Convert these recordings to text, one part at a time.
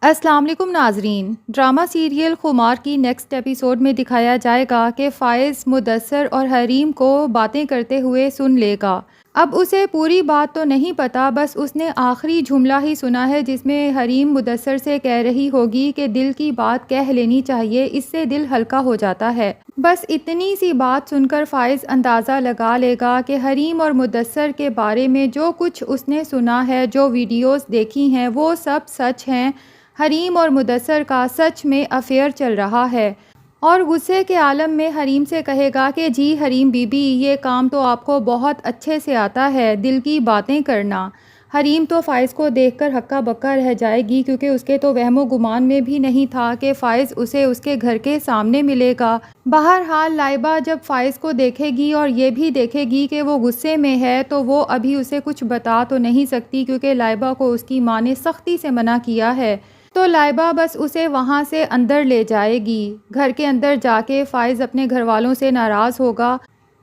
السلام علیکم ناظرین۔ ڈرامہ سیریل خمار کی نیکسٹ ایپیسوڈ میں دکھایا جائے گا کہ فائز مدثر اور حریم کو باتیں کرتے ہوئے سن لے گا۔ اب اسے پوری بات تو نہیں پتا، بس اس نے آخری جملہ ہی سنا ہے جس میں حریم مدثر سے کہہ رہی ہوگی کہ دل کی بات کہہ لینی چاہیے، اس سے دل ہلکا ہو جاتا ہے۔ بس اتنی سی بات سن کر فائز اندازہ لگا لے گا کہ حریم اور مدثر کے بارے میں جو کچھ اس نے سنا ہے، جو ویڈیوز دیکھی ہیں، وہ سب سچ ہیں۔ حریم اور مدثر کا سچ میں افیئر چل رہا ہے، اور غصے کے عالم میں حریم سے کہے گا کہ جی حریم بی بی، یہ کام تو آپ کو بہت اچھے سے آتا ہے، دل کی باتیں کرنا۔ حریم تو فائز کو دیکھ کر ہکا بکا رہ جائے گی، کیونکہ اس کے تو وہم و گمان میں بھی نہیں تھا کہ فائز اسے اس کے گھر کے سامنے ملے گا۔ بہرحال لائبہ جب فائز کو دیکھے گی اور یہ بھی دیکھے گی کہ وہ غصے میں ہے، تو وہ ابھی اسے کچھ بتا تو نہیں سکتی، کیونکہ لائبہ کو اس کی ماں نے سختی سے منع کیا ہے۔ تو لائبہ بس اسے وہاں سے اندر لے جائے گی۔ گھر کے اندر جا کے فائز اپنے گھر والوں سے ناراض ہوگا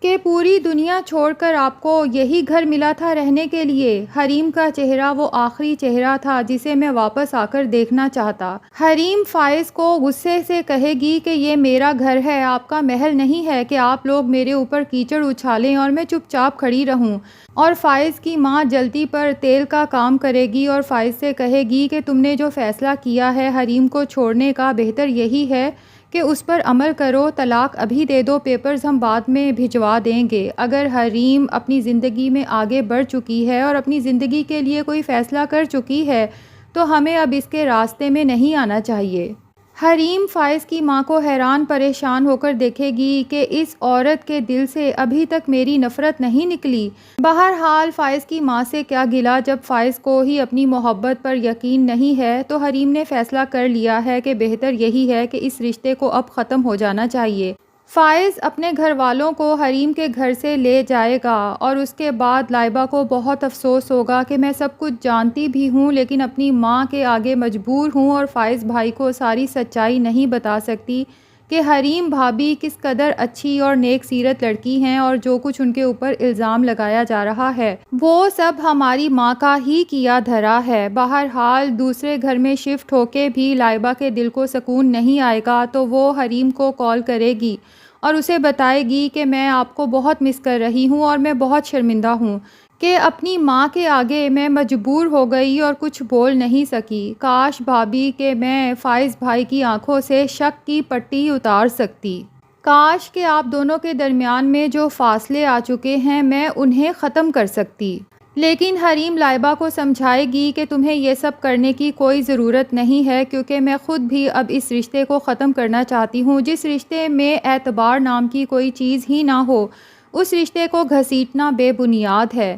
کہ پوری دنیا چھوڑ کر آپ کو یہی گھر ملا تھا رہنے کے لیے۔ حریم کا چہرہ وہ آخری چہرہ تھا جسے میں واپس آ کر دیکھنا چاہتا۔ حریم فائز کو غصے سے کہے گی کہ یہ میرا گھر ہے، آپ کا محل نہیں ہے کہ آپ لوگ میرے اوپر کیچڑ اچھالیں اور میں چپ چاپ کھڑی رہوں۔ اور فائز کی ماں جلتی پر تیل کا کام کرے گی اور فائز سے کہے گی کہ تم نے جو فیصلہ کیا ہے حریم کو چھوڑنے کا، بہتر یہی ہے کہ اس پر عمل کرو، طلاق ابھی دے دو، پیپرز ہم بعد میں بھجوا دیں گے۔ اگر حریم اپنی زندگی میں آگے بڑھ چکی ہے اور اپنی زندگی کے لیے کوئی فیصلہ کر چکی ہے، تو ہمیں اب اس کے راستے میں نہیں آنا چاہیے۔ حریم فائز کی ماں کو حیران پریشان ہو کر دیکھے گی کہ اس عورت کے دل سے ابھی تک میری نفرت نہیں نکلی۔ بہرحال فائز کی ماں سے کیا گلہ، جب فائز کو ہی اپنی محبت پر یقین نہیں ہے، تو حریم نے فیصلہ کر لیا ہے کہ بہتر یہی ہے کہ اس رشتے کو اب ختم ہو جانا چاہیے۔ فائز اپنے گھر والوں کو حریم کے گھر سے لے جائے گا، اور اس کے بعد لائبہ کو بہت افسوس ہوگا کہ میں سب کچھ جانتی بھی ہوں لیکن اپنی ماں کے آگے مجبور ہوں اور فائز بھائی کو ساری سچائی نہیں بتا سکتی کہ حریم بھابی کس قدر اچھی اور نیک سیرت لڑکی ہیں، اور جو کچھ ان کے اوپر الزام لگایا جا رہا ہے وہ سب ہماری ماں کا ہی کیا دھرا ہے۔ بہرحال دوسرے گھر میں شفٹ ہو کے بھی لائبہ کے دل کو سکون نہیں آئے گا، تو وہ حریم کو کال کرے گی اور اسے بتائے گی کہ میں آپ کو بہت مس کر رہی ہوں اور میں بہت شرمندہ ہوں کہ اپنی ماں کے آگے میں مجبور ہو گئی اور کچھ بول نہیں سکی۔ کاش بھابی کہ میں فائز بھائی کی آنکھوں سے شک کی پٹی اتار سکتی۔ کاش کہ آپ دونوں کے درمیان میں جو فاصلے آ چکے ہیں میں انہیں ختم کر سکتی۔ لیکن حریم لائبہ کو سمجھائے گی کہ تمہیں یہ سب کرنے کی کوئی ضرورت نہیں ہے، کیونکہ میں خود بھی اب اس رشتے کو ختم کرنا چاہتی ہوں۔ جس رشتے میں اعتبار نام کی کوئی چیز ہی نہ ہو، اس رشتے کو گھسیٹنا بے بنیاد ہے۔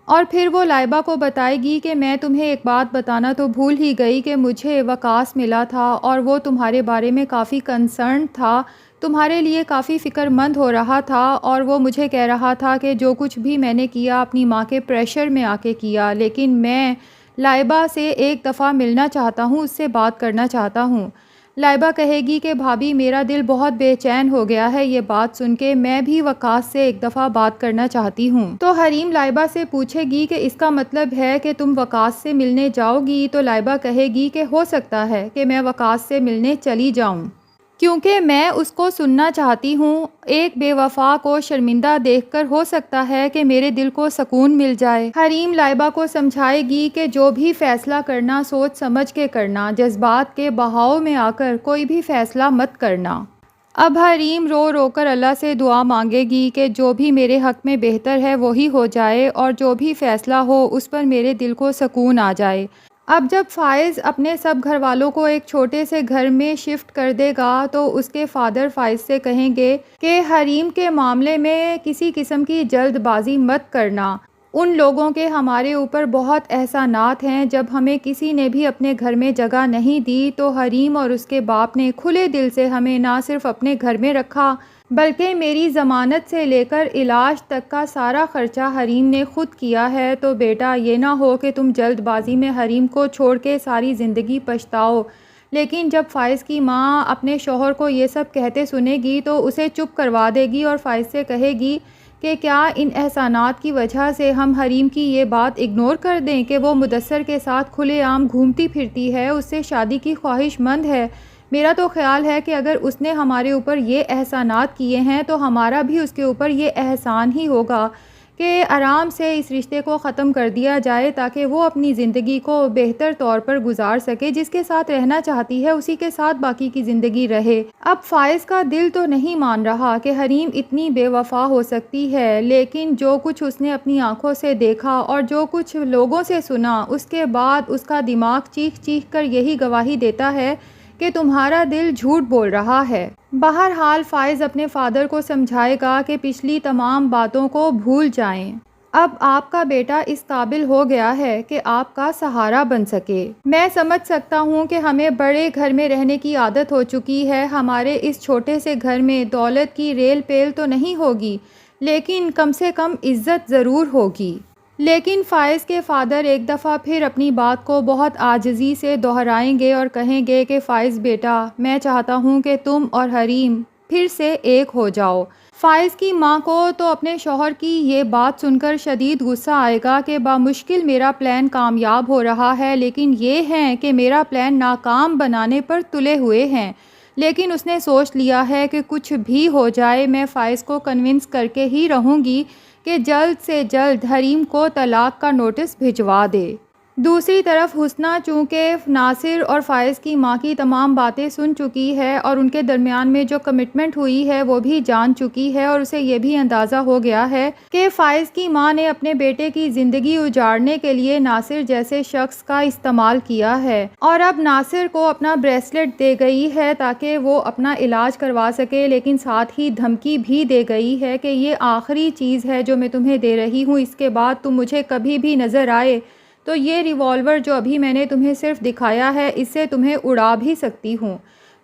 اور پھر وہ لائبہ کو بتائے گی کہ میں تمہیں ایک بات بتانا تو بھول ہی گئی کہ مجھے وقاص ملا تھا اور وہ تمہارے بارے میں کافی کنسرن تھا، تمہارے لیے کافی فکر مند ہو رہا تھا، اور وہ مجھے کہہ رہا تھا کہ جو کچھ بھی میں نے کیا اپنی ماں کے پریشر میں آ کے کیا، لیکن میں لائبہ سے ایک دفعہ ملنا چاہتا ہوں، اس سے بات کرنا چاہتا ہوں۔ لائبہ کہے گی کہ بھابی میرا دل بہت بے چین ہو گیا ہے یہ بات سن کے، میں بھی وقاص سے ایک دفعہ بات کرنا چاہتی ہوں۔ تو حریم لائبہ سے پوچھے گی کہ اس کا مطلب ہے کہ تم وقاص سے ملنے جاؤ گی؟ تو لائبہ کہے گی کہ ہو سکتا ہے کہ میں وقاص سے ملنے چلی جاؤں، کیونکہ میں اس کو سننا چاہتی ہوں۔ ایک بے وفا کو شرمندہ دیکھ کر ہو سکتا ہے کہ میرے دل کو سکون مل جائے۔ حریم لائبہ کو سمجھائے گی کہ جو بھی فیصلہ کرنا سوچ سمجھ کے کرنا، جذبات کے بہاؤ میں آ کر کوئی بھی فیصلہ مت کرنا۔ اب حریم رو رو کر اللہ سے دعا مانگے گی کہ جو بھی میرے حق میں بہتر ہے وہی ہو جائے، اور جو بھی فیصلہ ہو اس پر میرے دل کو سکون آ جائے۔ اب جب فائز اپنے سب گھر والوں کو ایک چھوٹے سے گھر میں شفٹ کر دے گا، تو اس کے فادر فائز سے کہیں گے کہ حریم کے معاملے میں کسی قسم کی جلد بازی مت کرنا۔ ان لوگوں کے ہمارے اوپر بہت احسانات ہیں، جب ہمیں کسی نے بھی اپنے گھر میں جگہ نہیں دی تو حریم اور اس کے باپ نے کھلے دل سے ہمیں نہ صرف اپنے گھر میں رکھا بلکہ میری ضمانت سے لے کر علاج تک کا سارا خرچہ حریم نے خود کیا ہے۔ تو بیٹا یہ نہ ہو کہ تم جلد بازی میں حریم کو چھوڑ کے ساری زندگی پچھتاؤ۔ لیکن جب فائز کی ماں اپنے شوہر کو یہ سب کہتے سنے گی تو اسے چپ کروا دے گی اور فائز سے کہے گی کہ کیا ان احسانات کی وجہ سے ہم حریم کی یہ بات اگنور کر دیں کہ وہ مدثر کے ساتھ کھلے عام گھومتی پھرتی ہے، اس سے شادی کی خواہش مند ہے؟ میرا تو خیال ہے کہ اگر اس نے ہمارے اوپر یہ احسانات کیے ہیں تو ہمارا بھی اس کے اوپر یہ احسان ہی ہوگا کہ آرام سے اس رشتے کو ختم کر دیا جائے تاکہ وہ اپنی زندگی کو بہتر طور پر گزار سکے، جس کے ساتھ رہنا چاہتی ہے اسی کے ساتھ باقی کی زندگی رہے۔ اب فائز کا دل تو نہیں مان رہا کہ حریم اتنی بے وفا ہو سکتی ہے، لیکن جو کچھ اس نے اپنی آنکھوں سے دیکھا اور جو کچھ لوگوں سے سنا، اس کے بعد اس کا دماغ چیخ چیخ کر یہی گواہی دیتا ہے کہ تمہارا دل جھوٹ بول رہا ہے۔ بہرحال فائز اپنے فادر کو سمجھائے گا کہ پچھلی تمام باتوں کو بھول جائیں، اب آپ کا بیٹا اس قابل ہو گیا ہے کہ آپ کا سہارا بن سکے۔ میں سمجھ سکتا ہوں کہ ہمیں بڑے گھر میں رہنے کی عادت ہو چکی ہے، ہمارے اس چھوٹے سے گھر میں دولت کی ریل پیل تو نہیں ہوگی، لیکن کم سے کم عزت ضرور ہوگی۔ لیکن فائز کے فادر ایک دفعہ پھر اپنی بات کو بہت عاجزی سے دہرائیں گے اور کہیں گے کہ فائز بیٹا، میں چاہتا ہوں کہ تم اور حریم پھر سے ایک ہو جاؤ۔ فائز کی ماں کو تو اپنے شوہر کی یہ بات سن کر شدید غصہ آئے گا کہ بامشکل میرا پلان کامیاب ہو رہا ہے، لیکن یہ ہیں کہ میرا پلان ناکام بنانے پر تلے ہوئے ہیں۔ لیکن اس نے سوچ لیا ہے کہ کچھ بھی ہو جائے میں فائز کو کنونس کر کے ہی رہوں گی کہ جلد سے جلد حریم کو طلاق کا نوٹس بھجوا دے۔ دوسری طرف حسنہ چونکہ ناصر اور فائز کی ماں کی تمام باتیں سن چکی ہے اور ان کے درمیان میں جو کمٹمنٹ ہوئی ہے وہ بھی جان چکی ہے، اور اسے یہ بھی اندازہ ہو گیا ہے کہ فائز کی ماں نے اپنے بیٹے کی زندگی اجاڑنے کے لیے ناصر جیسے شخص کا استعمال کیا ہے، اور اب ناصر کو اپنا بریسلٹ دے گئی ہے تاکہ وہ اپنا علاج کروا سکے، لیکن ساتھ ہی دھمکی بھی دے گئی ہے کہ یہ آخری چیز ہے جو میں تمہیں دے رہی ہوں، اس کے بعد تم مجھے کبھی بھی نظر آئے تو یہ ریوالور جو ابھی میں نے تمہیں صرف دکھایا ہے اس سے تمہیں اڑا بھی سکتی ہوں۔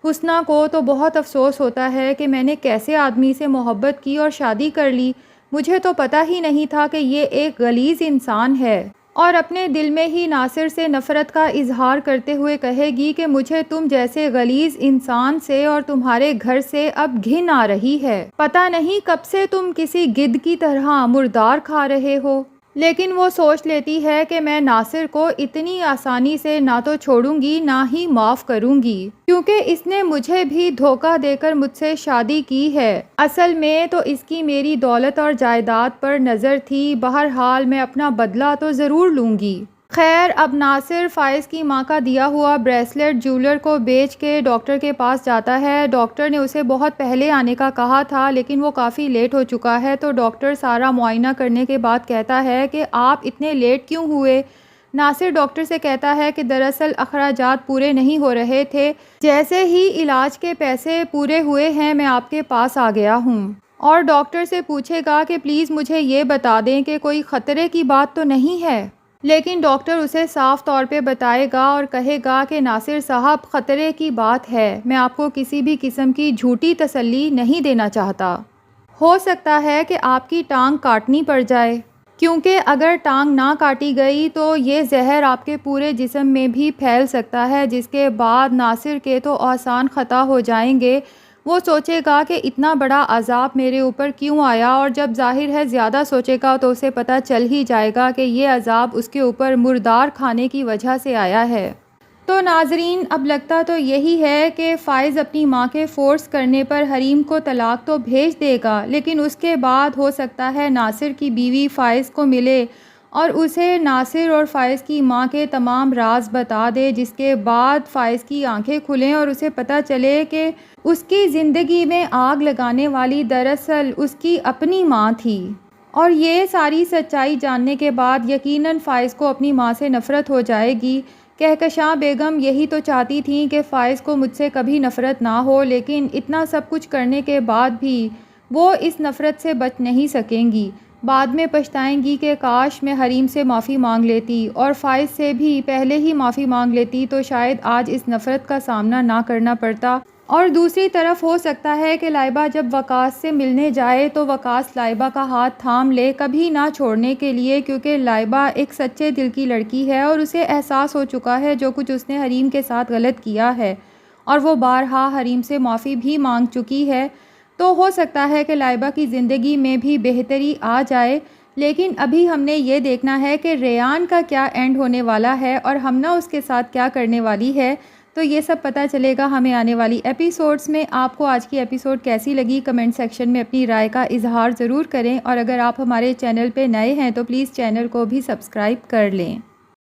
حسنہ کو تو بہت افسوس ہوتا ہے کہ میں نے کیسے آدمی سے محبت کی اور شادی کر لی، مجھے تو پتہ ہی نہیں تھا کہ یہ ایک غلیظ انسان ہے، اور اپنے دل میں ہی ناصر سے نفرت کا اظہار کرتے ہوئے کہے گی کہ مجھے تم جیسے غلیظ انسان سے اور تمہارے گھر سے اب گھن آ رہی ہے، پتہ نہیں کب سے تم کسی گدھ کی طرح مردار کھا رہے ہو۔ لیکن وہ سوچ لیتی ہے کہ میں ناصر کو اتنی آسانی سے نہ تو چھوڑوں گی نہ ہی معاف کروں گی، کیونکہ اس نے مجھے بھی دھوکہ دے کر مجھ سے شادی کی ہے۔ اصل میں تو اس کی میری دولت اور جائیداد پر نظر تھی، بہرحال میں اپنا بدلہ تو ضرور لوں گی۔ خیر، اب ناصر فائز کی ماں کا دیا ہوا بریسلٹ جیولر کو بیچ کے ڈاکٹر کے پاس جاتا ہے۔ ڈاکٹر نے اسے بہت پہلے آنے کا کہا تھا لیکن وہ کافی لیٹ ہو چکا ہے، تو ڈاکٹر سارا معائنہ کرنے کے بعد کہتا ہے کہ آپ اتنے لیٹ کیوں ہوئے؟ ناصر ڈاکٹر سے کہتا ہے کہ دراصل اخراجات پورے نہیں ہو رہے تھے، جیسے ہی علاج کے پیسے پورے ہوئے ہیں میں آپ کے پاس آ گیا ہوں۔ اور ڈاکٹر سے پوچھے گا کہ پلیز مجھے یہ بتا دیں کہ کوئی خطرے کی بات تو نہیں ہے، لیکن ڈاکٹر اسے صاف طور پہ بتائے گا اور کہے گا کہ ناصر صاحب خطرے کی بات ہے، میں آپ کو کسی بھی قسم کی جھوٹی تسلی نہیں دینا چاہتا، ہو سکتا ہے کہ آپ کی ٹانگ کاٹنی پڑ جائے، کیونکہ اگر ٹانگ نہ کاٹی گئی تو یہ زہر آپ کے پورے جسم میں بھی پھیل سکتا ہے، جس کے بعد ناصر کے تو آسان خطا ہو جائیں گے۔ وہ سوچے گا کہ اتنا بڑا عذاب میرے اوپر کیوں آیا، اور جب ظاہر ہے زیادہ سوچے گا تو اسے پتہ چل ہی جائے گا کہ یہ عذاب اس کے اوپر مردار کھانے کی وجہ سے آیا ہے۔ تو ناظرین، اب لگتا تو یہی ہے کہ فائز اپنی ماں کے فورس کرنے پر حریم کو طلاق تو بھیج دے گا، لیکن اس کے بعد ہو سکتا ہے ناصر کی بیوی فائز کو ملے اور اسے ناصر اور فائز کی ماں کے تمام راز بتا دے، جس کے بعد فائز کی آنکھیں کھلیں اور اسے پتہ چلے کہ اس کی زندگی میں آگ لگانے والی دراصل اس کی اپنی ماں تھی۔ اور یہ ساری سچائی جاننے کے بعد یقیناً فائز کو اپنی ماں سے نفرت ہو جائے گی۔ کہکشاں بیگم یہی تو چاہتی تھیں کہ فائز کو مجھ سے کبھی نفرت نہ ہو، لیکن اتنا سب کچھ کرنے کے بعد بھی وہ اس نفرت سے بچ نہیں سکیں گی۔ بعد میں پچھتائیں گی کہ کاش میں حریم سے معافی مانگ لیتی اور فائز سے بھی پہلے ہی معافی مانگ لیتی تو شاید آج اس نفرت کا سامنا نہ کرنا پڑتا۔ اور دوسری طرف ہو سکتا ہے کہ لائبہ جب وقاص سے ملنے جائے تو وقاص لائبہ کا ہاتھ تھام لے، کبھی نہ چھوڑنے کے لیے، کیونکہ لائبہ ایک سچے دل کی لڑکی ہے اور اسے احساس ہو چکا ہے جو کچھ اس نے حریم کے ساتھ غلط کیا ہے، اور وہ بارہا حریم سے معافی بھی مانگ چکی ہے۔ تو ہو سکتا ہے کہ لائبہ کی زندگی میں بھی بہتری آ جائے، لیکن ابھی ہم نے یہ دیکھنا ہے کہ ریان کا کیا اینڈ ہونے والا ہے اور ہمنا اس کے ساتھ کیا کرنے والی ہے۔ تو یہ سب پتہ چلے گا ہمیں آنے والی ایپیسوڈز میں۔ آپ کو آج کی ایپیسوڈ کیسی لگی کمنٹ سیکشن میں اپنی رائے کا اظہار ضرور کریں، اور اگر آپ ہمارے چینل پہ نئے ہیں تو پلیز چینل کو بھی سبسکرائب کر لیں۔